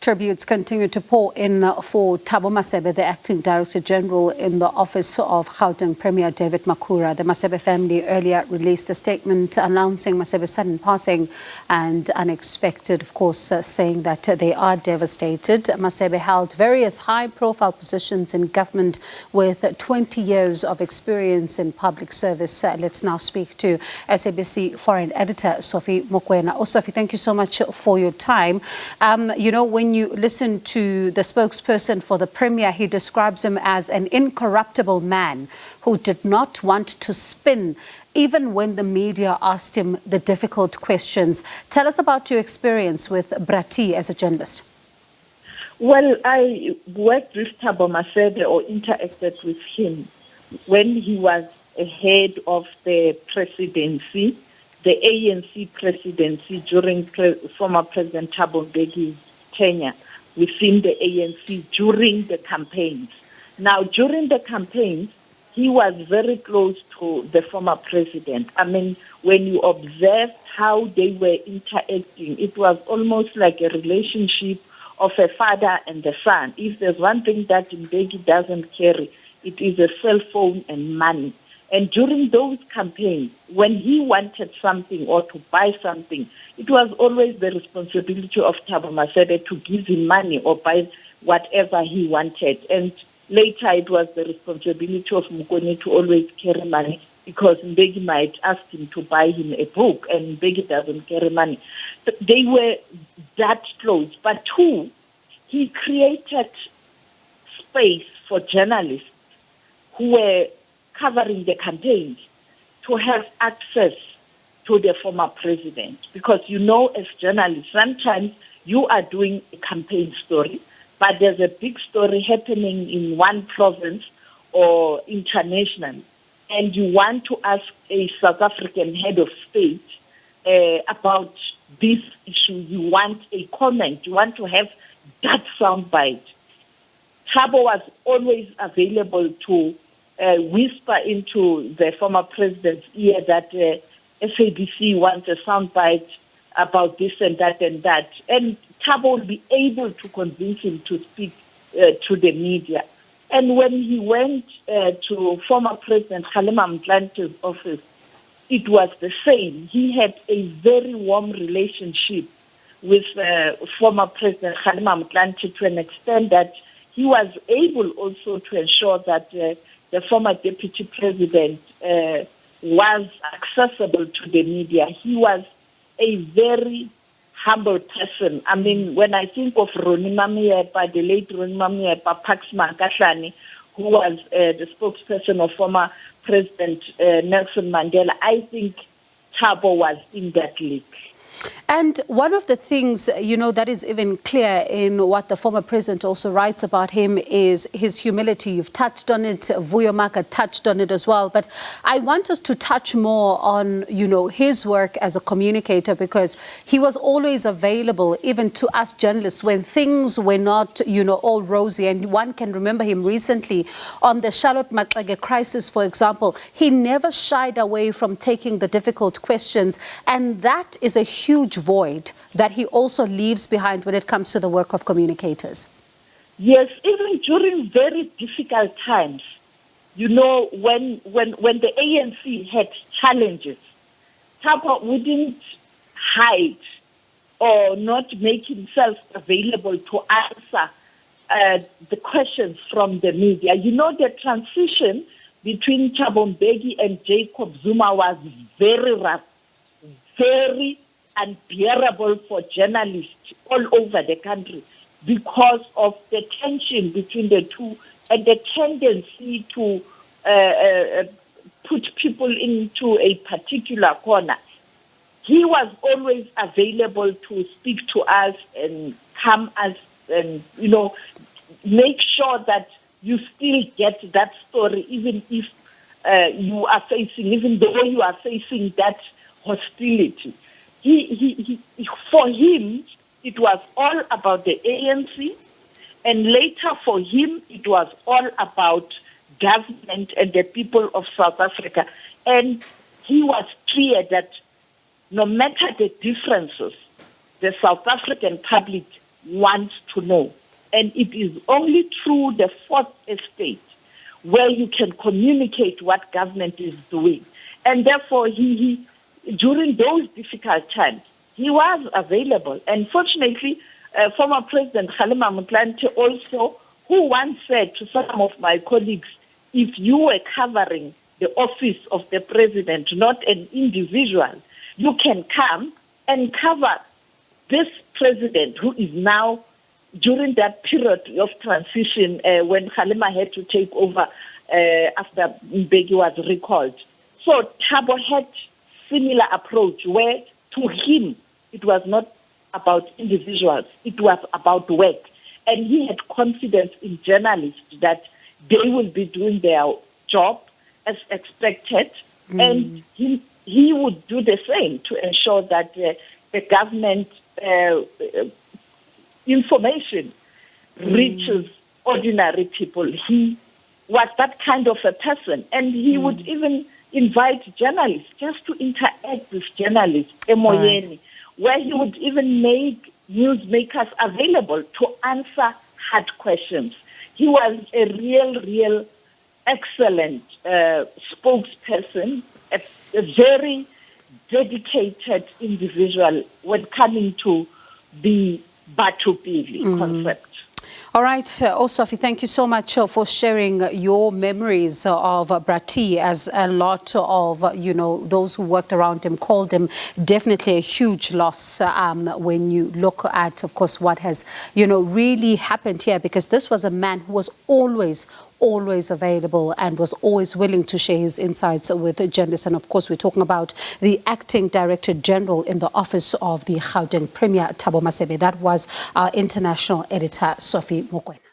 Tributes continue to pour in for Thabo Masebe, the Acting Director General in the Office of Gauteng Premier David Makhura. The Masebe family earlier released a statement announcing Masebe's sudden passing and unexpected, of course, saying that they are devastated. Masebe held various high-profile positions in government with 20 years of experience in public service. Let's now speak to SABC Foreign Editor Sophie Mokoena. Oh, Sophie, thank you so much for your time. When you listen to the spokesperson for the Premier, he describes him as an incorruptible man who did not want to spin even when the media asked him the difficult questions. Tell us about your experience with Brati as a journalist. Well, I worked with Thabo Masebe or interacted with him when he was head of the presidency, the ANC presidency during former President Thabo Mbeki's tenure within the ANC during the campaigns. Now, during the campaigns, he was very close to the former president. I mean, when you observe how they were interacting, it was almost like a relationship of a father and a son. If there's one thing that Mbeki doesn't carry, it is a cell phone and money. And during those campaigns, when he wanted something or to buy something, it was always the responsibility of Thabo Masebe to give him money or buy whatever he wanted. And later it was the responsibility of Mokoena to always carry money because Mbeki might ask him to buy him a book and Mbeki doesn't carry money. But they were that close. But two, he created space for journalists who were covering the campaigns to have access to the former president. Because as journalists, sometimes you are doing a campaign story, but there's a big story happening in one province or international, and you want to ask a South African head of state about this issue. You want a comment. You want to have that soundbite. Thabo was always available to whisper into the former president's ear that SABC wants a soundbite about this and that and that. And Thabo will be able to convince him to speak to the media. And when he went to former President Kgalema Motlante's office, it was the same. He had a very warm relationship with former President Kgalema Motlanthe to an extent that he was able also to ensure that the former deputy president was accessible to the media. He was a very humble person. I mean, when I think of Ronnie Mamiepa, the late Ronnie Mamiepa, Pax Mankahlane, who was the spokesperson of former President Nelson Mandela, I think Thabo was in that league. And one of the things, that is even clear in what the former president also writes about him is his humility. You've touched on it. Vuyo Maka touched on it as well. But I want us to touch more on, his work as a communicator, because he was always available even to us journalists when things were not, all rosy. And one can remember him recently on the Charlotte Maxege crisis, for example. He never shied away from taking the difficult questions. And that is a huge void that he also leaves behind when it comes to the work of communicators. Yes, even during very difficult times, when the ANC had challenges, Thabo wouldn't hide or not make himself available to answer the questions from the media. The transition between Thabo Mbeki and Jacob Zuma was very rough, very unbearable for journalists all over the country because of the tension between the two and the tendency to put people into a particular corner. He was always available to speak to us and come us and, make sure that you still get that story, even if even though you are facing that hostility. For him, it was all about the ANC, and later for him, it was all about government and the people of South Africa. And he was clear that no matter the differences, the South African public want to know. And it is only through the fourth estate where you can communicate what government is doing. And therefore, he during those difficult times, he was available. And fortunately, former President Kgalema Motlanthe also, who once said to some of my colleagues, if you were covering the office of the president, not an individual, you can come and cover this president who is now during that period of transition when Kgalema had to take over after Mbeki was recalled. So Thabo had similar approach where to him it was not about individuals, it was about work. And he had confidence in journalists that they will be doing their job as expected, and he would do the same to ensure that the government information reaches ordinary people. He was that kind of a person, and he would even invite journalists just to interact with journalists, emoyeni, where he would even make newsmakers available to answer hard questions. He was a real excellent spokesperson, a very dedicated individual when coming to the Batupili concept. All right, Sophie, thank you so much for sharing your memories of Brati, as a lot of, those who worked around him called him definitely a huge loss when you look at, of course, what has, really happened here, because this was a man who was always available and was always willing to share his insights with journalists. And of course, we're talking about the acting director general in the office of the Gauteng Premier, Thabo Masebe. That was our international editor, Sophie Mokoena.